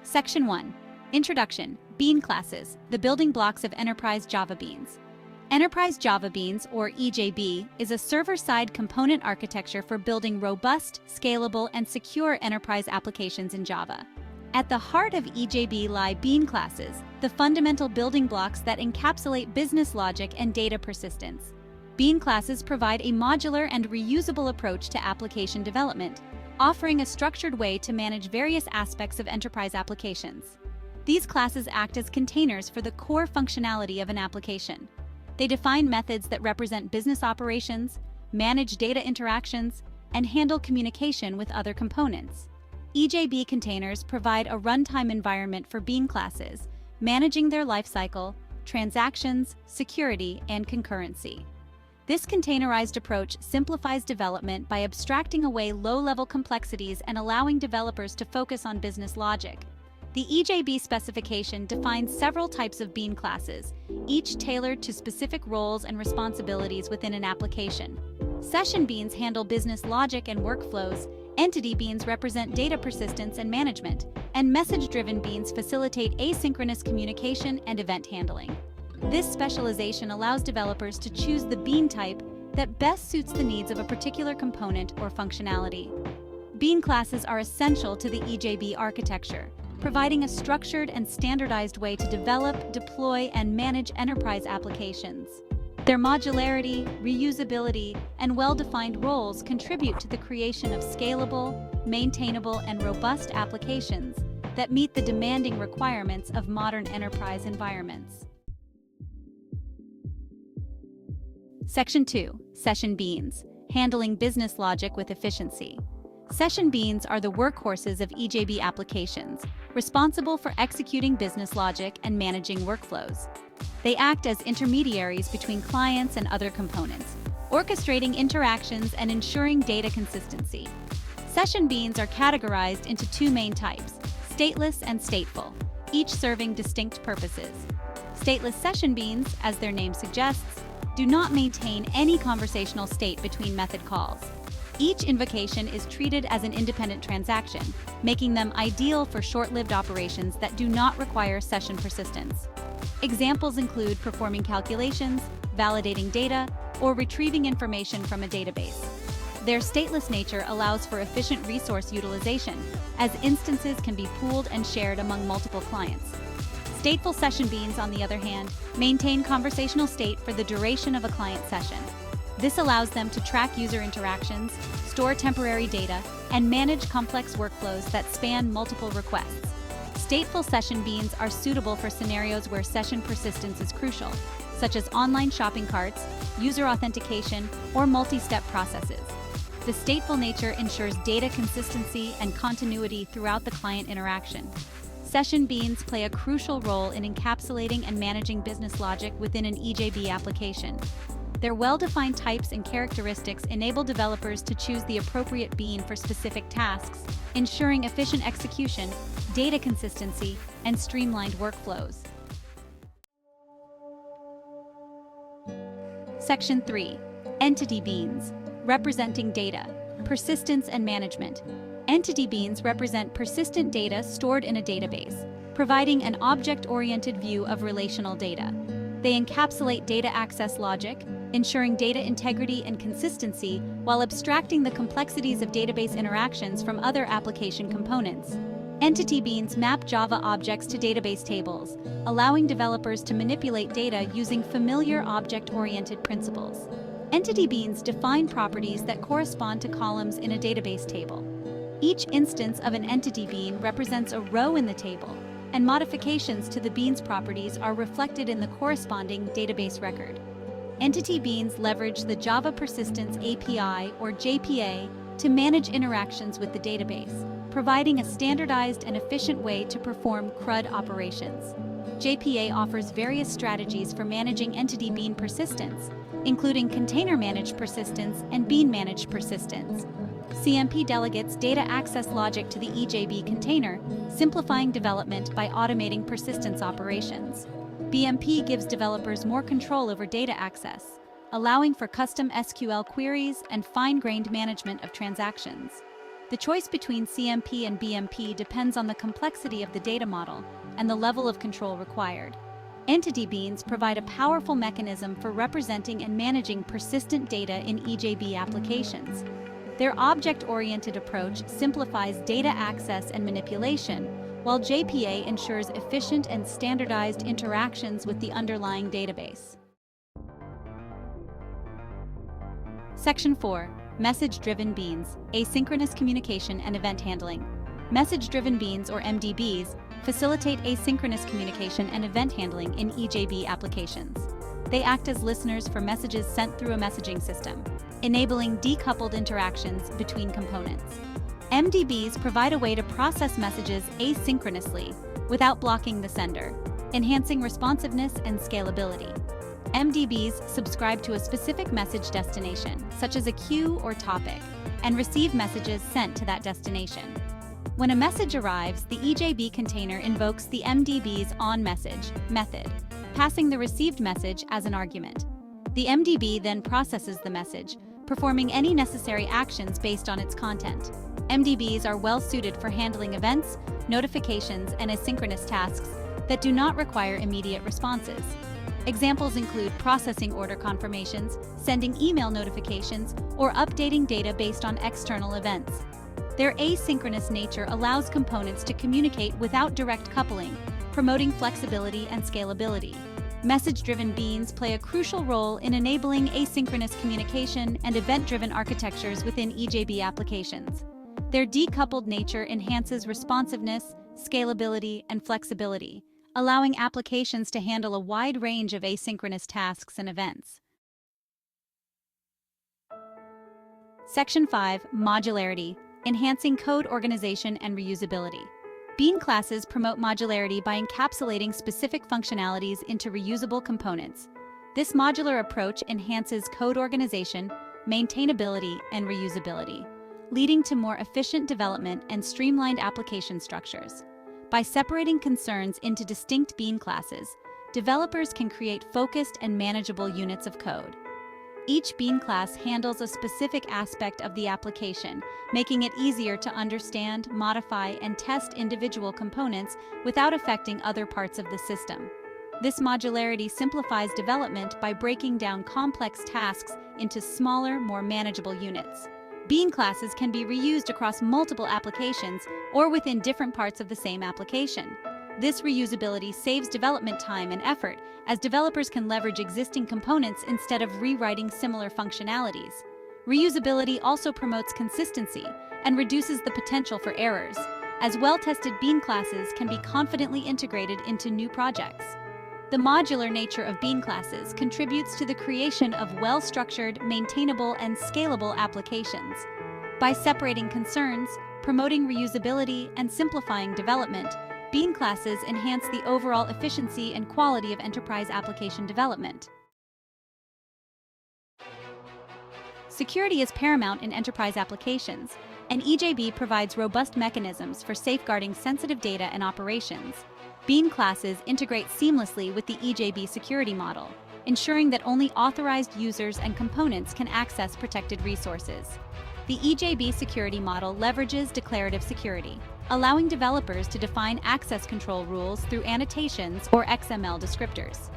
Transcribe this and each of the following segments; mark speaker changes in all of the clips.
Speaker 1: Section 1. Introduction. Bean classes, the building blocks of Enterprise JavaBeans. Enterprise JavaBeans, or EJB, is a server-side component architecture for building robust, scalable, and secure enterprise applications in Java. At the heart of EJB lie bean classes, the fundamental building blocks that encapsulate business logic and data persistence. Bean classes provide a modular and reusable approach to application development, offering a structured way to manage various aspects of enterprise applications. These classes act as containers for the core functionality of an application. They define methods that represent business operations, manage data interactions, and handle communication with other components. EJB containers provide a runtime environment for bean classes, managing their lifecycle, transactions, security, and concurrency. This containerized approach simplifies development by abstracting away low-level complexities and allowing developers to focus on business logic. The EJB specification defines several types of bean classes, each tailored to specific roles and responsibilities within an application. Session beans handle business logic and workflows, entity beans represent data persistence and management, and message-driven beans facilitate asynchronous communication and event handling. This specialization allows developers to choose the bean type that best suits the needs of a particular component or functionality. Bean classes are essential to the EJB architecture, providing a structured and standardized way to develop, deploy, and manage enterprise applications. Their modularity, reusability, and well-defined roles contribute to the creation of scalable, maintainable, and robust applications that meet the demanding requirements of modern enterprise environments. Section 2. Session beans, handling business logic with efficiency. Session beans are the workhorses of EJB applications, responsible for executing business logic and managing workflows. They act as intermediaries between clients and other components, orchestrating interactions and ensuring data consistency. Session beans are categorized into two main types, stateless and stateful, each serving distinct purposes. Stateless session beans, as their name suggests, do not maintain any conversational state between method calls. Each invocation is treated as an independent transaction, making them ideal for short-lived operations that do not require session persistence. Examples include performing calculations, validating data, or retrieving information from a database. Their stateless nature allows for efficient resource utilization, as instances can be pooled and shared among multiple clients. Stateful session beans, on the other hand, maintain conversational state for the duration of a client session. This allows them to track user interactions, store temporary data, and manage complex workflows that span multiple requests. Stateful session beans are suitable for scenarios where session persistence is crucial, such as online shopping carts, user authentication, or multi-step processes. The stateful nature ensures data consistency and continuity throughout the client interaction. Session beans play a crucial role in encapsulating and managing business logic within an EJB application. Their well-defined types and characteristics enable developers to choose the appropriate bean for specific tasks, ensuring efficient execution, data consistency, and streamlined workflows. Section 3. Entity beans, representing data, persistence, and management. Entity beans represent persistent data stored in a database, providing an object-oriented view of relational data. They encapsulate data access logic, ensuring data integrity and consistency while abstracting the complexities of database interactions from other application components. Entity beans map Java objects to database tables, allowing developers to manipulate data using familiar object-oriented principles. Entity beans define properties that correspond to columns in a database table. Each instance of an entity bean represents a row in the table, and modifications to the bean's properties are reflected in the corresponding database record. Entity beans leverage the Java Persistence API, or JPA, to manage interactions with the database, providing a standardized and efficient way to perform CRUD operations. JPA offers various strategies for managing entity bean persistence, including container-managed persistence and bean-managed persistence. CMP delegates data access logic to the EJB container, simplifying development by automating persistence operations. BMP gives developers more control over data access, allowing for custom SQL queries and fine-grained management of transactions. The choice between CMP and BMP depends on the complexity of the data model and the level of control required. Entity beans provide a powerful mechanism for representing and managing persistent data in EJB applications. Their object-oriented approach simplifies data access and manipulation, while JPA ensures efficient and standardized interactions with the underlying database. Section 4. Message-driven beans, asynchronous communication and event handling. Message-driven beans, or MDBs, facilitate asynchronous communication and event handling in EJB applications. They act as listeners for messages sent through a messaging system, enabling decoupled interactions between components. MDBs provide a way to process messages asynchronously without blocking the sender, enhancing responsiveness and scalability. MDBs subscribe to a specific message destination, such as a queue or topic, and receive messages sent to that destination. When a message arrives, the EJB container invokes the MDB's onMessage method, passing the received message as an argument. The MDB then processes the message, performing any necessary actions based on its content. MDBs are well suited for handling events, notifications, and asynchronous tasks that do not require immediate responses. Examples include processing order confirmations, sending email notifications, or updating data based on external events. Their asynchronous nature allows components to communicate without direct coupling, promoting flexibility and scalability. Message-driven beans play a crucial role in enabling asynchronous communication and event-driven architectures within EJB applications. Their decoupled nature enhances responsiveness, scalability, and flexibility, allowing applications to handle a wide range of asynchronous tasks and events. Section 5. Modularity, enhancing code organization and reusability. Bean classes promote modularity by encapsulating specific functionalities into reusable components. This modular approach enhances code organization, maintainability, and reusability, leading to more efficient development and streamlined application structures. By separating concerns into distinct bean classes, developers can create focused and manageable units of code. Each bean class handles a specific aspect of the application, making it easier to understand, modify, and test individual components without affecting other parts of the system. This modularity simplifies development by breaking down complex tasks into smaller, more manageable units. Bean classes can be reused across multiple applications or within different parts of the same application. This reusability saves development time and effort, as developers can leverage existing components instead of rewriting similar functionalities. Reusability also promotes consistency and reduces the potential for errors, as well-tested bean classes can be confidently integrated into new projects. The modular nature of bean classes contributes to the creation of well-structured, maintainable, and scalable applications. By separating concerns, promoting reusability, and simplifying development, bean classes enhance the overall efficiency and quality of enterprise application development. Security is paramount in enterprise applications, and EJB provides robust mechanisms for safeguarding sensitive data and operations. Bean classes integrate seamlessly with the EJB security model, ensuring that only authorized users and components can access protected resources. The EJB security model leverages declarative security, allowing developers to define access control rules through annotations or XML descriptors.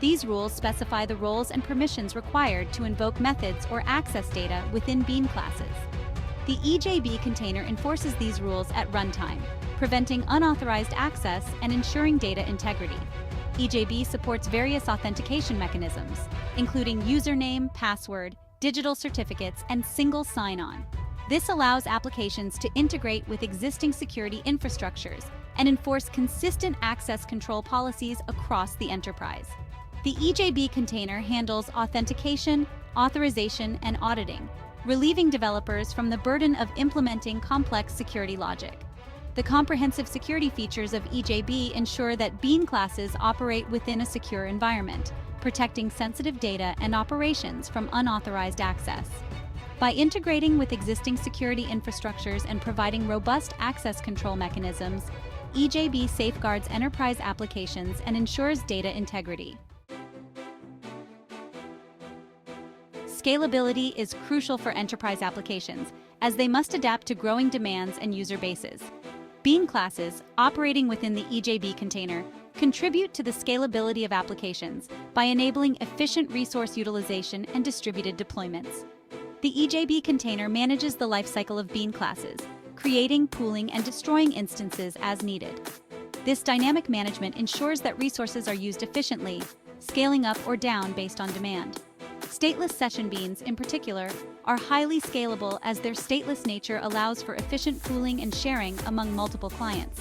Speaker 1: These rules specify the roles and permissions required to invoke methods or access data within bean classes. The EJB container enforces these rules at runtime, preventing unauthorized access and ensuring data integrity. EJB supports various authentication mechanisms, including username, password, digital certificates, and single sign-on. This allows applications to integrate with existing security infrastructures and enforce consistent access control policies across the enterprise. The EJB container handles authentication, authorization, and auditing, relieving developers from the burden of implementing complex security logic. The comprehensive security features of EJB ensure that bean classes operate within a secure environment, protecting sensitive data and operations from unauthorized access. By integrating with existing security infrastructures and providing robust access control mechanisms, EJB safeguards enterprise applications and ensures data integrity. Scalability is crucial for enterprise applications, as they must adapt to growing demands and user bases. Bean classes, operating within the EJB container, contribute to the scalability of applications by enabling efficient resource utilization and distributed deployments. The EJB container manages the lifecycle of Bean classes, creating, pooling, and destroying instances as needed. This dynamic management ensures that resources are used efficiently, scaling up or down based on demand. Stateless session beans, in particular, are highly scalable as their stateless nature allows for efficient pooling and sharing among multiple clients.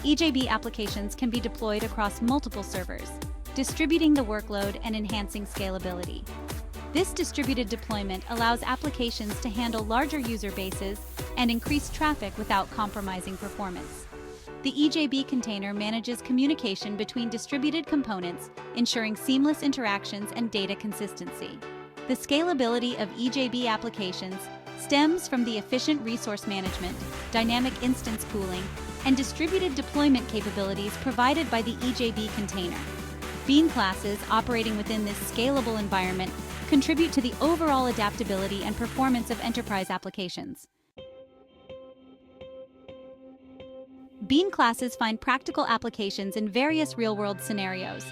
Speaker 1: EJB applications can be deployed across multiple servers, distributing the workload and enhancing scalability. This distributed deployment allows applications to handle larger user bases and increase traffic without compromising performance. The EJB container manages communication between distributed components, ensuring seamless interactions and data consistency. The scalability of EJB applications stems from the efficient resource management, dynamic instance pooling, and distributed deployment capabilities provided by the EJB container. Bean classes operating within this scalable environment contribute to the overall adaptability and performance of enterprise applications. Bean classes find practical applications in various real-world scenarios,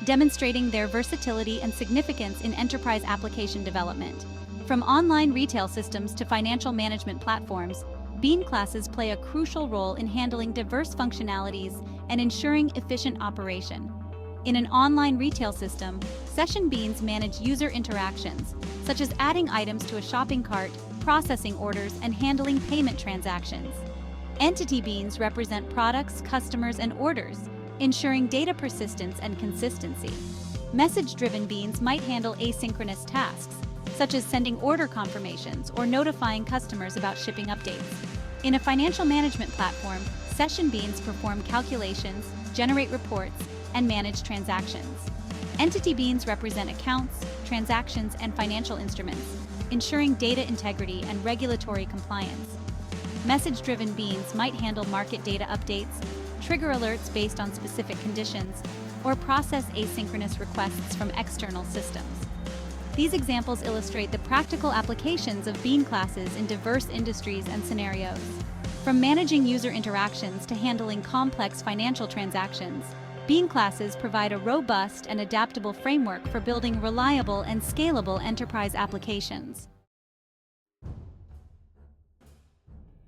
Speaker 1: demonstrating their versatility and significance in enterprise application development. From online retail systems to financial management platforms, Bean classes play a crucial role in handling diverse functionalities and ensuring efficient operation. In an online retail system, session beans manage user interactions, such as adding items to a shopping cart, processing orders, and handling payment transactions. Entity beans represent products, customers, and orders, ensuring data persistence and consistency. Message-driven beans might handle asynchronous tasks, such as sending order confirmations or notifying customers about shipping updates. In a financial management platform, session beans perform calculations, generate reports, and manage transactions. Entity beans represent accounts, transactions, and financial instruments, ensuring data integrity and regulatory compliance. Message-driven beans might handle market data updates, trigger alerts based on specific conditions, or process asynchronous requests from external systems. These examples illustrate the practical applications of bean classes in diverse industries and scenarios. From managing user interactions to handling complex financial transactions, bean classes provide a robust and adaptable framework for building reliable and scalable enterprise applications.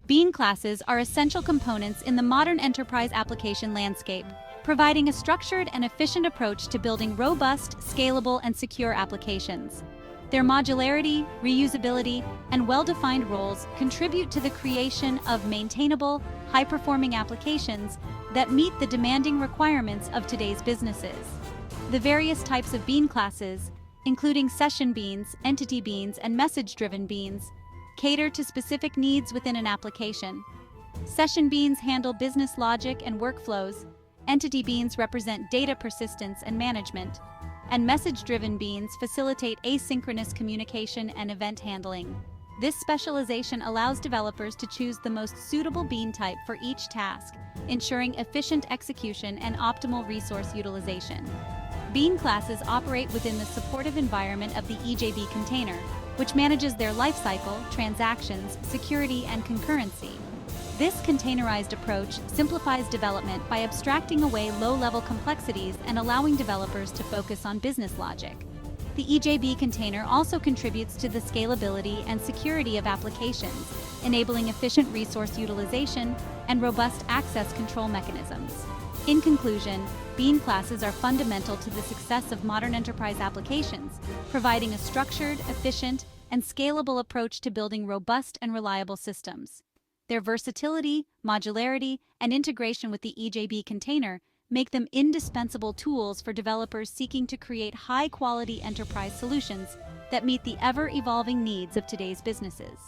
Speaker 1: Bean classes are essential components in the modern enterprise application landscape, providing a structured and efficient approach to building robust, scalable, and secure applications. Their modularity, reusability, and well-defined roles contribute to the creation of maintainable, high-performing applications that meet the demanding requirements of today's businesses. The various types of bean classes, including session beans, entity beans, and message-driven beans, cater to specific needs within an application. Session beans handle business logic and workflows, entity beans represent data persistence and management, and message-driven beans facilitate asynchronous communication and event handling. This specialization allows developers to choose the most suitable bean type for each task, ensuring efficient execution and optimal resource utilization. Bean classes operate within the supportive environment of the EJB container, which manages their lifecycle, transactions, security, and concurrency. This containerized approach simplifies development by abstracting away low-level complexities and allowing developers to focus on business logic. The EJB container also contributes to the scalability and security of applications, enabling efficient resource utilization and robust access control mechanisms. In conclusion, bean classes are fundamental to the success of modern enterprise applications, providing a structured, efficient, and scalable approach to building robust and reliable systems. Their versatility, modularity, and integration with the EJB container make them indispensable tools for developers seeking to create high-quality enterprise solutions that meet the ever-evolving needs of today's businesses.